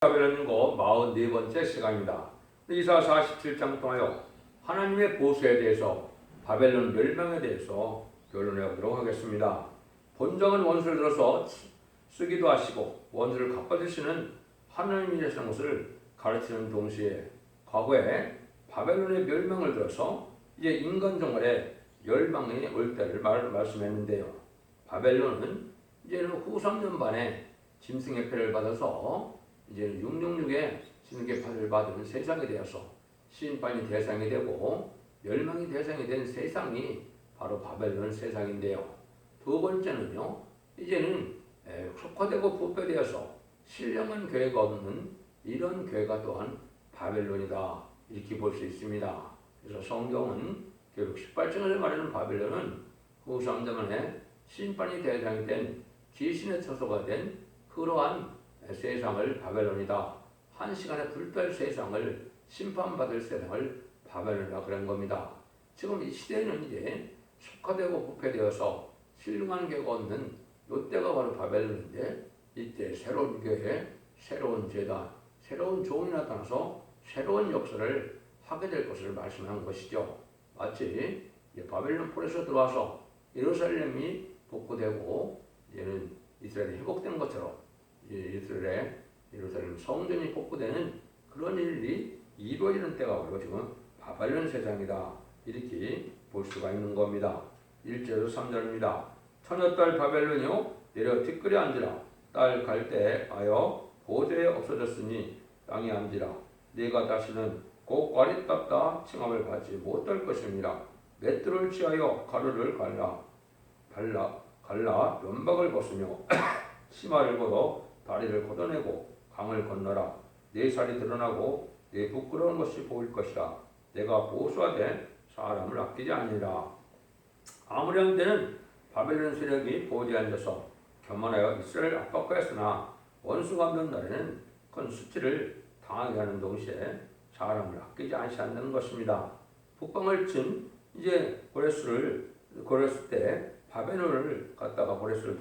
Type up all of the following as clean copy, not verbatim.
바벨론인고 44번째 시간입니다. 이사 47장 통하여 하나님의 보수에 대해서 바벨론 멸망에 대해서 결론해 보도록 하겠습니다. 본성은 원수를 들어서 쓰기도 하시고 원수를 갚아주시는 하나님이 되시는 것을 가르치는 동시에 과거에 바벨론의 멸망을 들어서 이제 인간 정말의 멸망이 올 때를 말씀했는데요. 바벨론은 이제는 후 3년 반에 짐승의 패를 받아서 이제 666의 진흙의 팔을 받은 세상에 대해서 심판이 대상이 되고 멸망이 대상이 된 세상이 바로 바벨론 세상인데요. 두 번째는요, 이제는 속화되고 부패되어서 신령한 교회가 없는 이런 교회가 또한 바벨론이다, 이렇게 볼 수 있습니다. 그래서 성경은 결국 18장에서 말하는 바벨론은 후 3년 만에 심판이 대상이 된 귀신의 처소가 된 그러한 세상을 바벨론이다, 한 시간에 불탈 세상을 심판받을 세상을 바벨론이다 그런 겁니다. 지금 이 시대는 이제 속화되고 부패되어서 신령한 교회가 없는 이때가 바로 바벨론인데, 이때 새로운 교회, 새로운 제단, 새로운 종이 나타나서 새로운 역사를 하게 될 것을 말씀한 것이죠. 마치 바벨론 폴에서 들어와서 예루살렘이 복구되고 이제는 이스라엘이 회복된 것처럼 예루살렘 성전이 복구되는 그런 일이 이루어지는 때가 바로 지금 바벨론 세상이다, 이렇게 볼 수가 있는 겁니다. 1절에서 3절입니다. 처녀딸 바벨론이요 내려 티끌에 앉으라. 딸 갈대하여 보좌에 없어졌으니 땅에 앉으라. 네가 다시는 곧 꽈리닦다 칭함을 받지 못할 것입니다. 맷돌을 취하여 가루를 갈라 면박을 벗으며 치마를 벗어 다리를 걷어내고 강을 건너라. 내 살이 드러나고 내 부끄러운 것이 보일 것이라. 내가 보수하되 사람을 아끼지 아니라. 아무리 때는 바벨론 세력이 보좌에 앉아서 교만하여 이스라엘을 압박하였으나 원수가 없는 날에는 큰 수치를 당하게 하는 동시에 사람을 아끼지 않는 것입니다. 북방을 친 이제 고레스를 때 바벨론을 갖다가 고레스를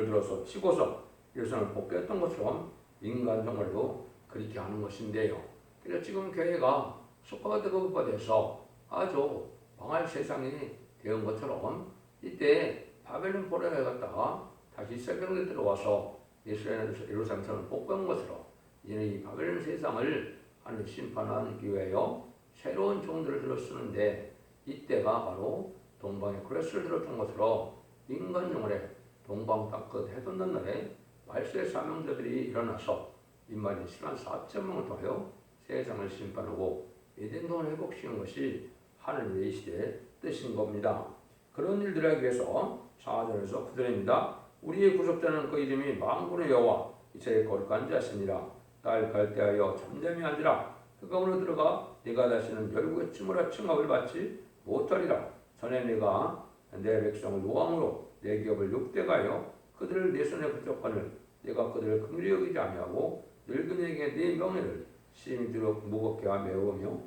들어서 치고서 예루살렘을 복귀했던 것처럼 인간 정말도 그렇게 하는 것인데요. 그래서 지금 교회가 속화되고 부패돼서 아주 망할 세상이 되는 것처럼 이때 바벨론 포로에 갔다가 다시 새벽에 들어와서 예루살렘을 복귀한 것처럼 이제는 이 바벨론 세상을 하는 심판하기 위하여 새로운 종들을 들어 쓰는데, 이때가 바로 동방의 고레스를 들었던 것으로 인간 영혼에 동방 땅끝 해돋는 날에 말세의 사명자들이 일어나서 인마린 14,000명을 통하여 세상을 심판하고 에덴동을 회복시키는 것이 하늘의 이 시대의 뜻인 겁니다. 그런 일들을 하기 위해서 4절에서 9절입니다. 우리의 구속자는 그 이름이 만군의 여호와 이스라엘 거룩한 자시니라. 딸 갈대하여 잠잠히 앉으라. 흑암으로 들어가 네가 다시는 열국의 춤으로 칭함을 받지 못하리라. 전에 내가 내 백성을 노함으로 내 기업을 욕되가하여 그들을 내 손에 붙잡거늘 내가 그들을 긍휼히 여기지 아니하고 늙은이에게 네 명예를 심히도록 무겁게 메우며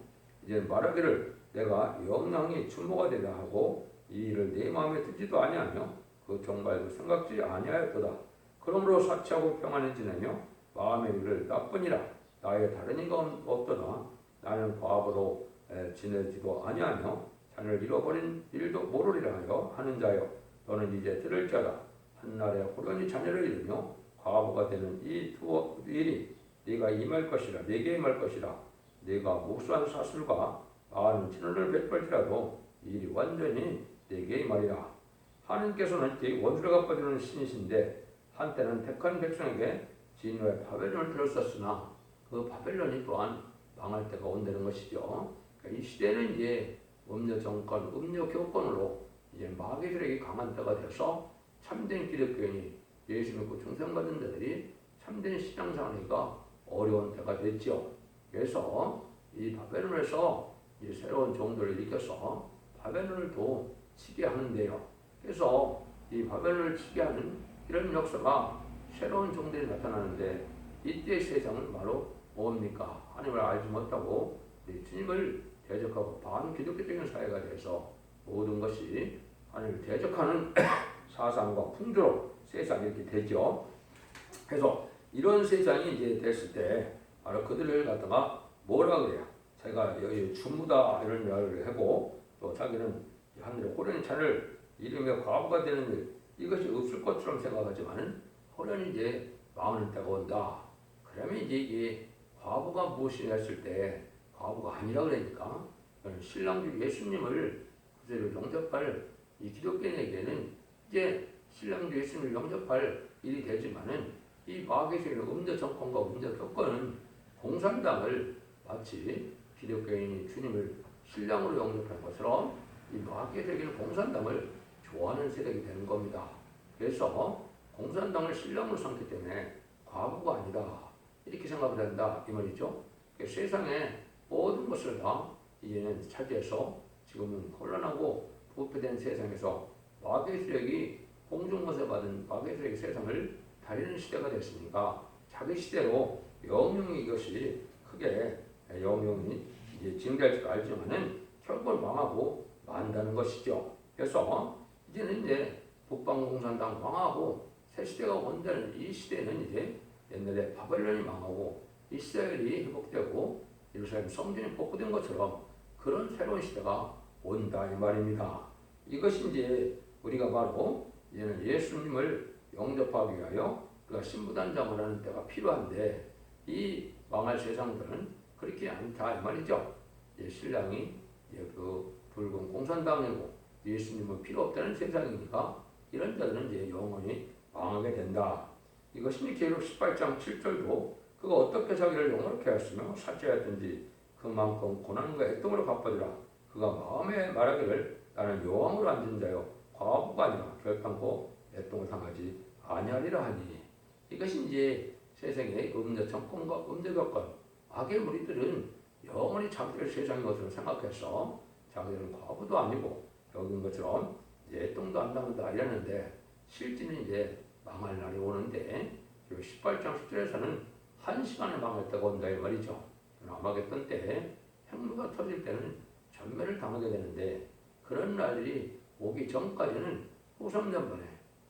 이제 말하기를 내가 영영이 추모가 되라 하고 이 일을 내 마음에 들지도 아니하며 그 종말도 생각지 아니하였도다. 그러므로 사치하고 평안히 지내며 마음의 일을 나쁘니라. 나의 다른 이가 없도다. 나는 과부로 지내지도 아니하며 자녀를 잃어버린 일도 모르리라 하여 하는 자여, 너는 이제 들을지어다. 한날에 호련히 자녀를 잃으며 과부가 되는 이 두 일이 네가 임할 것이라. 네게 임할 것이라. 네가 목수한 사슬과 많은 친언을 베풀지라도 이 일이 완전히 네게 임하리라. 하나님께서는 네 원수를 갚아주는 신이신데 한때는 택한 백성에게 진노의 바벨론을 들었었으나 그 바벨론이 또한 망할 때가 온다는 것이죠. 그러니까 이 시대는 이제 음료 정권, 음료 교권으로 이제 마귀들에게 강한 때가 돼서 참된 기독교인이 예수 믿고 중생받은 자들이 참된 신앙생활이가 어려운 때가 됐죠. 그래서 이 바벨론에서 이 새로운 종들을 일으켜서 바벨론을 또 치게 하는데요. 그래서 이 바벨론을 치게 하는 이런 역사가 새로운 종들이 나타나는데, 이때의 세상은 바로 뭡니까? 하나님을 알지 못하고 주님을 대적하고 반기독교적인 사회가 돼서 모든 것이 하나님을 대적하는 사상과 풍조로 세상이 이렇게 되죠. 그래서 이런 세상이 이제 됐을 때 바로 그들을 갖다가 뭐라 그래요? 자기가 여기 주무다 이런 말을 하고 또 자기는 하늘의 호련히 자를 이루며 과부가 되는 일 이것이 없을 것처럼 생각하지만은 호련히 이제 망하는 때가 온다. 그러면 이제 이게 과부가 무엇이냐 했을 때 과부가 아니라 그러니까 신랑주 예수님을 그대로 영접할 이 기독교인에게는 이제 신랑주 예수님을 영접할 일이 되지만은 이 마귀에서의 음녀 정권과 음녀 교권은 공산당을 마치 기독교인이 주님을 신랑으로 영접한 것처럼 이 마귀의 세계는 공산당을 좋아하는 세력이 되는 겁니다. 그래서 공산당을 신랑으로 삼기 때문에 과부가 아니다 이렇게 생각을 한다 이 말이죠. 세상의 모든 것을 다 이제는 차지해서 지금은 혼란하고 부패된 세상에서 마귀의 세력이 공중모세 받은 마귀의 세력이 세상을 다리는 시대가 됐으니까 자기 시대로 영영이 이것이 크게 영영이 이제 진행될 줄 알지만은 결국 망하고 만다는 것이죠. 그래서 이제는 이제 북방공산당 망하고 새 시대가 온다는 이 시대는 이제 옛날에 바벨론이 망하고 이스라엘이 회복되고 예루살렘 성전이 복구된 것처럼 그런 새로운 시대가 온다 이 말입니다. 이것이 이제 우리가 바로 이제는 예수님을 영접하기 위하여 그가 신부단장을 하는 때가 필요한데 이 망할 세상들은 그렇게 않다 이 말이죠. 신랑이 그 붉은 공산당이고 예수님은 필요 없다는 세상이니까 이런 자들은 이제 영원히 망하게 된다. 이것이 계속 18장 7절도 그가 어떻게 자기를 영원하게 하였으며 사죄하였든지 그만큼 고난과 애통으로 갚아주라. 그가 마음에 말하기를 나는 여왕으로 앉은 자요 과부가 아니라 결단코 애통을 당하지 아니하리라 하니 이것이 이제 세상의 음녀 정권과 음녀 교권 악의 무리들은 영원히 자기들 세상의 것으로 생각해서 자기들은 과부도 아니고 여긴 것처럼 이제 애통도 안 당한다 이랬는데 실제는 이제 망할 날이 오는데 18장 10절에서는 1시간에 망할 때가 온다 이 말이죠. 아마겟돈 때 핵무가 터질 때는 전멸을 당하게 되는데 그런 날이 오기 전까지는 후삼년반에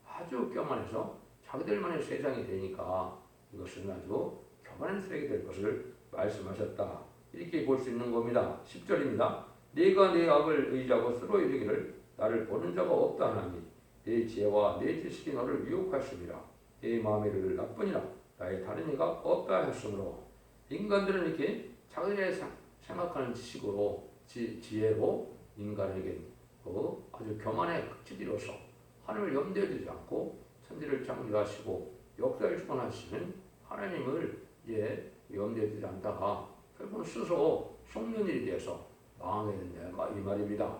아주 교만해서 자기들만의 세상이 되니까 이것은 아주 교만한 세력이 될 것을 말씀하셨다. 이렇게 볼 수 있는 겁니다. 10절입니다. 네가 내 악을 의지하고 스스로 이르기를 나를 보는 자가 없다 하나니 내 지혜와 내 지식이 너를 유혹하시리라. 내 마음에 이르기를 나뿐이라 나의 다른 이가 없다 하였으므로 인간들은 이렇게 자기들의 생각하는 지식으로 지혜로 인간에게 아주 교만의 극치지로서 하나님을 염두에 두지 않고 천지를 창조하시고 역사를 주관하시는 하나님을 이제 염두에 두지 않다가 결국은 스스로 속는 일이 되어서 망하게 된다 이 말입니다.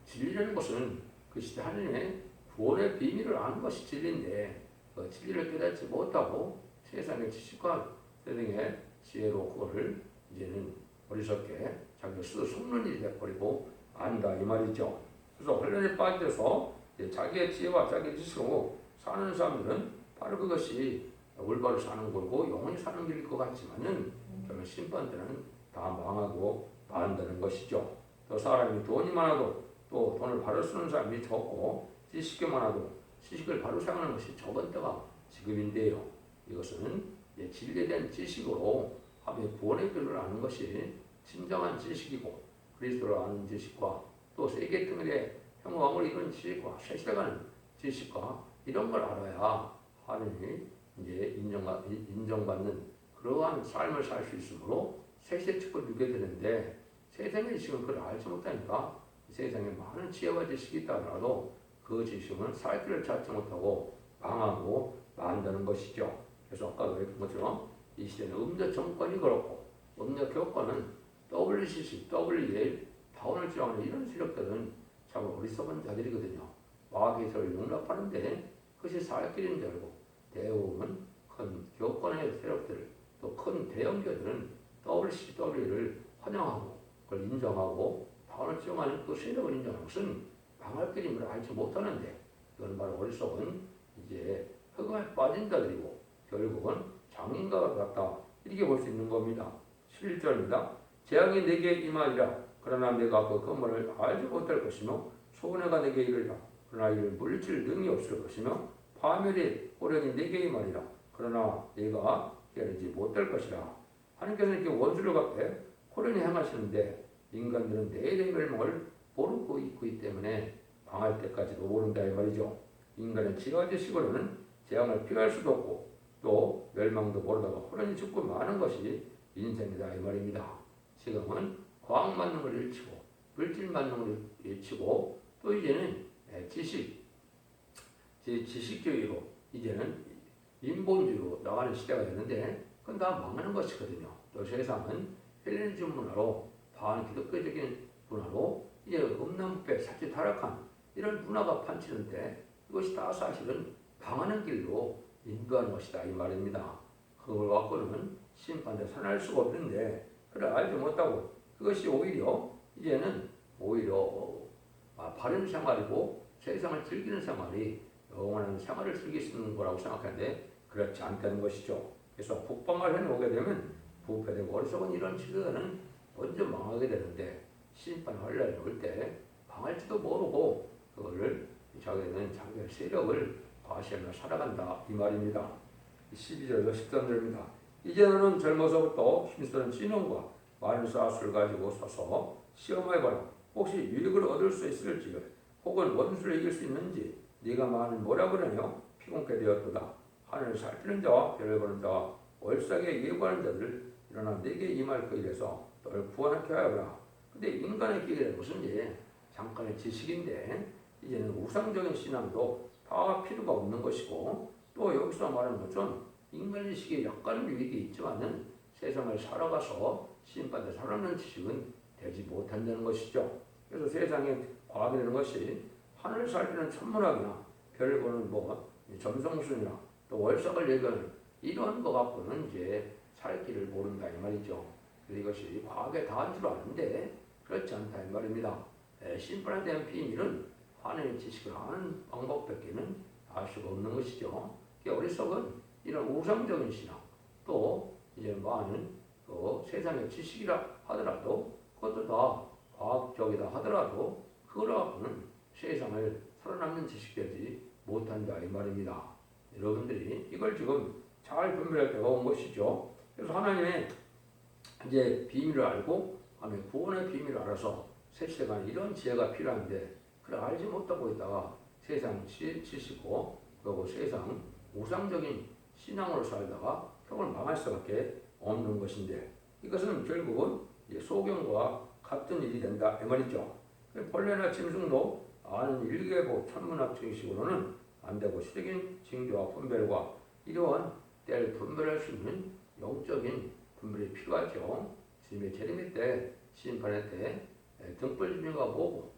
진리라는 것은 그 시대 하나님의 구원의 비밀을 아는 것이 진리인데 그 진리를 깨닫지 못하고 세상의 지식과 세상의 지혜로 그거를 이제는 어리석게 자기가 스스로 속는 일이 되어버리고 안다 이 말이죠. 그래서 혼란에 빠져서 자기의 지혜와 자기의 지식으로 사는 사람들은 바로 그것이 올바로 사는 거고 영원히 사는 길일 것 같지만은 결국 심판 때는 다 망하고 만다는 것이죠. 또 사람이 돈이 많아도 또 돈을 바로 쓰는 사람이 적고 지식이 많아도 지식을 바로 사용하는 것이 적은 때가 지금인데요. 이것은 진리에 대한 지식으로 하나님의 구원의 길을 아는 것이 진정한 지식이고 그리스도를 아는 지식과 또 세계 등의 평화를 이룬 지식과 세시대가는 지식과 이런 걸 알아야 하나님이 이제 인정받는 그러한 삶을 살 수 있으므로 세시대 축복을 누게 되는데 세상의 지식은 그걸 알지 못하니까 세상에 많은 지혜와 지식이 있다더라도 그 지식은 살 길을 찾지 못하고 망하고 만드는 것이죠. 그래서 아까 말했던 것처럼 이 시대는 음녀 정권이 그렇고 음녀 교권은 WCC, WEA, 다운을 지향하는 이런 세력들은 참 어리석은 자들이거든요. 마귀를 용납하는데 그것이 살 길인 줄 알고 대부분 큰 교권의 세력들 또 큰 대형교들은 WCC, WEA를 환영하고 그걸 인정하고 다운을 지향하는 그 세력을 인정하는 것은 망할 길임을 알지 못하는데 이건 바로 어리석은 이제 흑암에 빠진 자들이고 결국은 장인과 같다 이렇게 볼 수 있는 겁니다. 11절입니다. 재앙이 내게 임하리라. 그러나 내가 그 건물을 알지 못할 것이며 소원해가 내게 이르리라. 그러나 이를 물질 능이 없을 것이며 파멸이 호련히 내게 임하리라. 그러나 네가 깨르지 못될 것이라. 하나님께서는 이렇게 원수를 갚에 호련히 행하시는데 인간들은 내일의 멸망을 모르고 있기 때문에 방할 때까지도 모른다 이 말이죠. 인간의 지어지식으로는 재앙을 피할 수도 없고 또 멸망도 모르다가 호련히 죽고 마는 것이 인생이다 이 말입니다. 지금은 과학 만능을 일치고 물질 만능을 일치고 또 이제는 지식주의로 이제는 인본주의로 나가는 시대가 됐는데 그건 다 망하는 것이거든요. 또 세상은 헬레니즘 문화로 반기독교적인 문화로 이제 음란부패 자칫 타락한 이런 문화가 판치는데 이것이 다 사실은 방하는 길로 인도하는 것이다 이 말입니다. 그걸 갖고는 심판대 선할 수가 없는데 그걸 알지 못하고 그것이 오히려 이제는 바른 생활이고 세상을 즐기는 생활이 영원한 생활을 즐길 수 있는 거라고 생각하는데 그렇지 않다는 것이죠. 그래서 국방을 해놓게 되면 부패되고 어리석은 이런 시대는 먼저 망하게 되는데 심판 환란이 올 때 망할지도 모르고 그거를 자기는 자기의 세력을 과시하며 살아간다 이 말입니다. 12절에서 13절입니다. 이제 너는 젊어서부터 힘쓰는 신용과 많은 사수를 가지고 서서 시험해봐라. 혹시 유익을 얻을 수 있을지 혹은 원수를 이길 수 있는지 네가 많은 뭐라 그러냐 피곤케 되었도다. 하늘을 살피는 자와 별을 보는 자와 월삭에 예고하는 자들 일어나 내게 임할 그 일에서 너를 구원하게 하여라. 근데 인간의 길은 무슨 일? 잠깐의 지식인데 이제는 우상적인 신앙도 다 필요가 없는 것이고 또 여기서 말하는 것처럼 인간의 지식에 약간은 유익이 있지만은 세상을 살아가서 심판대 살아가는 지식은 되지 못한다는 것이죠. 그래서 세상에 과학이라는 것이 하늘을 살피는 천문학이나 별을 보는 점성술이나 또 월삭을 얘기하는 이러한 것 갖고는 이제 살 길을 모른다 이 말이죠. 그래서 이것이 과학에 다한 줄 아는데 그렇지 않다 이 말입니다. 심판에 대한 비밀은 하나님의 지식을 아는 방법밖에는 알 수가 없는 것이죠. 어리석은 이런 우상적인 신앙 또 이제 많은 세상의 지식이라 하더라도 그것도 다 과학적이다 하더라도 그걸 갖고는 세상을 살아남는 지식되지 못한다 이 말입니다. 여러분들이 이걸 지금 잘 분별할 때가 온 것이죠. 그래서 하나님의 이제 비밀을 알고 하나님의 구원의 비밀을 알아서 새 시대가 이런 지혜가 필요한데 그걸 알지 못하고 있다가 세상 지식고 그리고 세상 우상적인 신앙으로 살다가 결국은 망할 수밖에 없는 것인데 이것은 결국은 소경과 같은 일이 된다 이 말이죠. 벌레나 짐승도 아는 일개고 천문학 정식으로는 안 되고 시적인 징조와 분별과 이러한 때를 분별할 수 있는 영적인 분별이 필요하죠. 주님의 재림의 때 심판의 때 등불 준비가 뭐고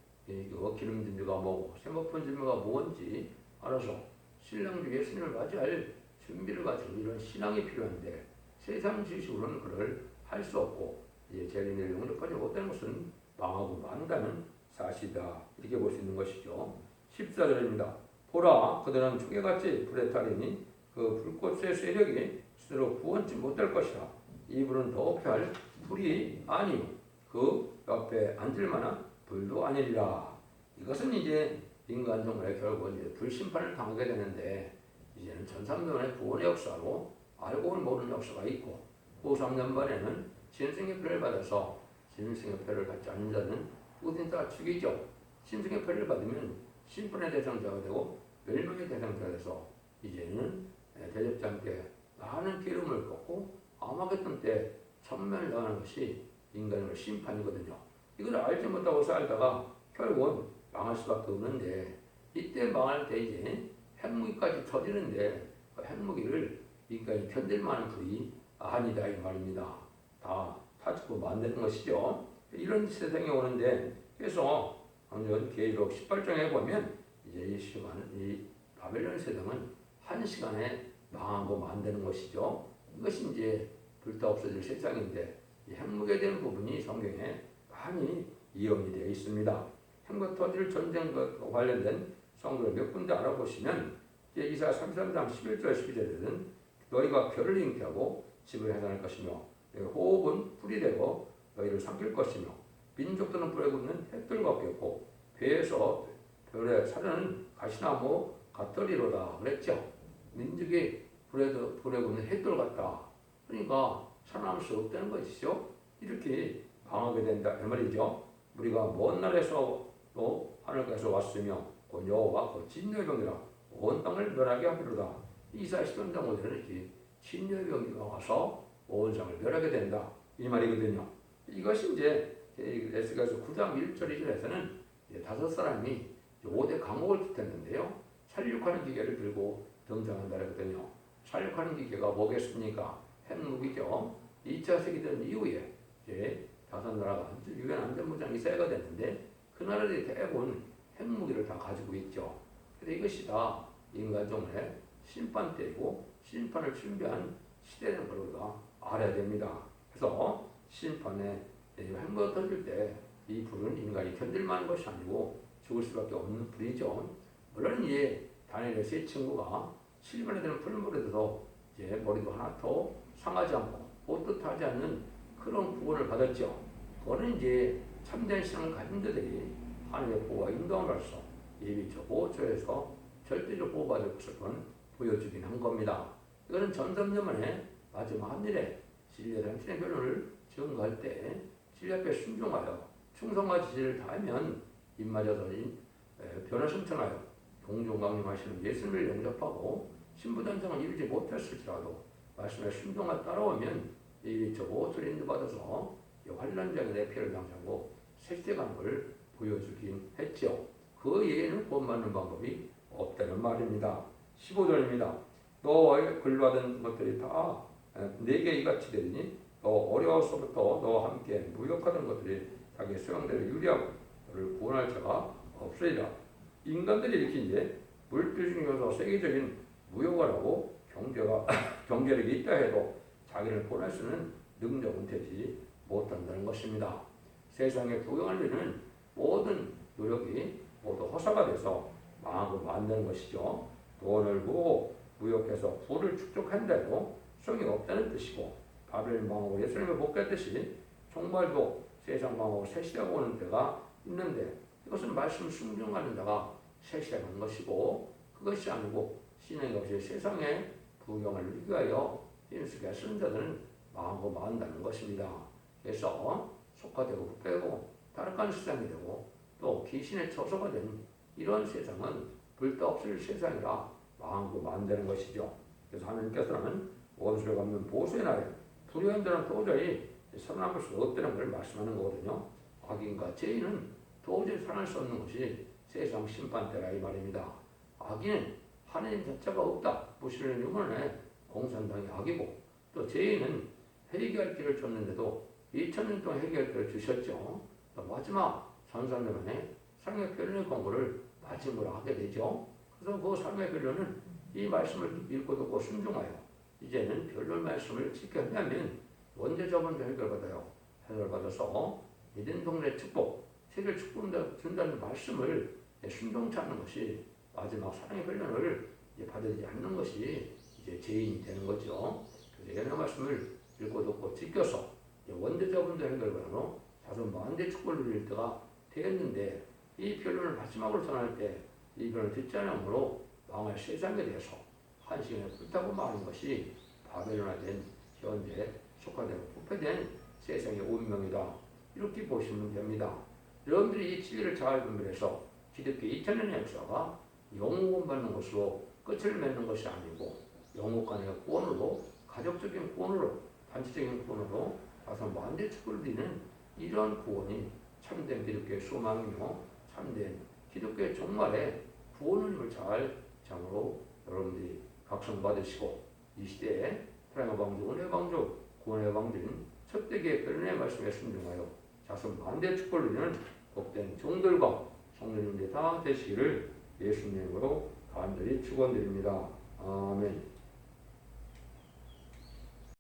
기름 준비가 뭐고 세모폰 준비가 뭔지 알아서 신랑주 예수님을 맞이할 준비를 가지고 이런 신앙이 필요한데 세상 지식으로는 그걸 할 수 없고 재림을 영접하지 못하는 것은 망하고 만다는 사실이다 이렇게 볼 수 있는 것이죠. 14절입니다. 보라 그들은 초계같이 불에 타리니 그 불꽃의 세력이 스스로 구원치 못할 것이라. 이 불은 더 흡할 불이 아니요 그 옆에 앉을 만한 불도 아니리라. 이것은 이제 인간 정말 결국 이제 불심판을 당하게 되는데 이제는 전삼년의 구원의 역사로 알고는 모르는 역사가 있고 그 3년반에는 짐승의 표를 받아서 짐승의 표를 받지 않는 자는 모든 다 죽이죠. 짐승의 표를 받으면 심판의 대상자가 되고 멸망의 대상자가 돼서 이제는 대접장 때 많은 기름을 걷고 아마겟돈 때 천멸을 당하는 것이 인간의 심판이거든요. 이걸 알지 못하고 살다가 결국은 망할 수밖에 없는데 이때 망할 때 이제 핵무기까지 터지는데 그 핵무기를 인간이 견딜 만한 불이 아니다 이 말입니다. 다 타지고 만드는 것이죠. 이런 세상이 오는데 그래서 계시록 18장에 보면 이제 이 바벨론 세상은 한 시간에 망하고 만드는 것이죠. 이것이 이제 불타 없어질 세상인데 이 핵무기에 대한 부분이 성경에 많이 이용이 되어 있습니다. 핵무기 터질 전쟁과 관련된 성경을 몇 군데 알아보시면 이제 이사야 33장 11절 12절에는 너희가 별을 잉태하고 집을 해산할 것이며 호흡은 불이 되고 너희를 삼킬 것이며 민족들은 불에 굽는 햇불과 같겠고 배에서 별에 사르는 가시나무 같으리로다 그랬죠. 민족이 불에 굽는 햇돌 같다. 그러니까 살아남을 수 없다는 것이죠. 이렇게 강하게 된다 이 말이죠. 우리가 먼 나라에서 또 하늘께서 왔으며 곧 여호와 곧 진노병이라 온 땅을 멸하게 하리로다. 이사야 10장 모델은 이렇게 진노병이가 와서 온 땅을 멸하게 된다 이 말이거든요. 이것이 이제 에스겔서 9장 1절 2절에서는 5사람이 5대 강목을 뜻했는데요. 살육하는 기계를 들고 등장한다 그랬거든요. 살육하는 기계가 뭐겠습니까? 핵무기죠. 2차 세계대전 이후에 이제 5나라가 유엔 안전보장이 세가 됐는데 그 나라들이 대부분 핵무기를 다 가지고 있죠. 그래서 이것이 다 인간종의 심판때이고 심판을 준비한 시대라는 걸 우리가 알아야 됩니다. 그래서 심판에 핵무기가 터질 때 이 불은 인간이 견딜 만한 것이 아니고 죽을 수밖에 없는 불이죠. 물론 이제 다니엘의 세 친구가 7번에 되는 풀물에 들어서 이제 머리도 하나도 상하지 않고 옷도 타지 않는 그런 구원을 받았죠. 그거는 이제 참된 신앙을 가진 자들이 하나님의 보호와 인도함으로써 예비적 보호처에서 절대적 보호받을 것을 보여주긴 한 겁니다. 이거는 전삼년만에 마지막 한 일에 진리에 대한 신의 변론을 증거할 때 진리 앞에 순종하여 충성과 지지를 다하면 입맞아서 변화 신청하여 동종 강림하시는 예수님을 영접하고 신부단장을 이루지 못했을지라도 말씀에 순종과 따라오면 예비적 보호처를 인도받아서 환란장에 내 피를 당하고 색색한 걸 보여주긴 했죠. 그 예에는 구원받는 방법이 없다는 말입니다. 15절입니다. 너의 글받은 것들이 다 내게 이같이 되리니 너 어려워서부터 너와 함께 무역하던 것들이 자기 수용대로 유리하고 너를 구원할 자가 없으리라. 인간들이 이렇게 이제 물질 중에서 세계적인 무역을 하고 경제력이 있다 해도 자기를 구원할 수는 능력은 되지 못한다는 것입니다. 세상에 구경하려는 모든 노력이 모두 허사가 돼서 망하고 만드는 것이죠. 돈을 모으고 무역해서 부를 축적한다고 소용이 없다는 뜻이고 바벨 망하고 예수님을 복귀했듯이 정말도 세상 망하고 새 시대가 오는 때가 있는데 이것은 말씀 순종하는 자가 새 시대가 온 것이고 그것이 아니고 신앙이 없이 세상의 부경을 위하여 힘쓰게 쓰는 자들은 망하고 만다는 것입니다. 그래서 속화되고 부패고 타락한 세상이 되고 또 귀신의 처소가 된 이런 세상은 불도 없을 세상이라 망하고 만드는 것이죠. 그래서 하나님께서는 원수를 갚는 보수의 날에 불의한 자는 도저히 살아남을 수 없다는 걸 말씀하는 거거든요. 악인과 죄인은 도저히 살아날 수 없는 것이 세상 심판대라 이 말입니다. 악인은 하나님 자체가 없다 무시를 유문해 공산당이 악이고 또 죄인은 회개할 길을 줬는데도 2000년 동안 회개할 길을 주셨죠. 마지막 산산년에 삶의 변론의 권고를 마침으로 하게 되죠. 그래서 그 삶의 변론은 이 말씀을 읽고 듣고 순종하여 이제는 변론 말씀을 지켜내면 원죄자본도 해결받아요. 해결받아서 믿은 동네 축복, 세계를 축복준다는 말씀을 순종치 않는 것이 마지막 사랑의 변론을 받지 않는 것이 이제 죄인이 되는 거죠. 그래서 예언의 말씀을 읽고 듣고 지켜서 원죄자본도 해결받아 자손 만대 축복을 누릴 때가 되었는데 이 변론을 마지막으로 전할 때 이 변론을 듣지 않으므로 망할 세상에 대해서 한시간에 불타고 마는 것이 바벨론화된 현재 속화되고 부패된 세상의 운명이다. 이렇게 보시면 됩니다. 여러분들이 이 진리를 잘 분별해서 기독교 2000년의 역사가 영웅 받는 것으로 끝을 맺는 것이 아니고 영국 간의 구원으로 가족적인 구원으로 단체적인 구원으로 자손 만대 축복을 드리는 이런 구원이 참된 기독교의 소망이며 참된 기독교의 종말의 구원을 잘 장으로 여러분들이 각성받으시고 이 시대에 사랑의 방주, 은혜의 방주, 구원의 방주인 첫대기의 변론의 말씀에 순종하여 자손 만대 축복을 누리는 복된 종들과 성도님들 다 되시기를 예수님으로 간절히 축원드립니다. 아멘.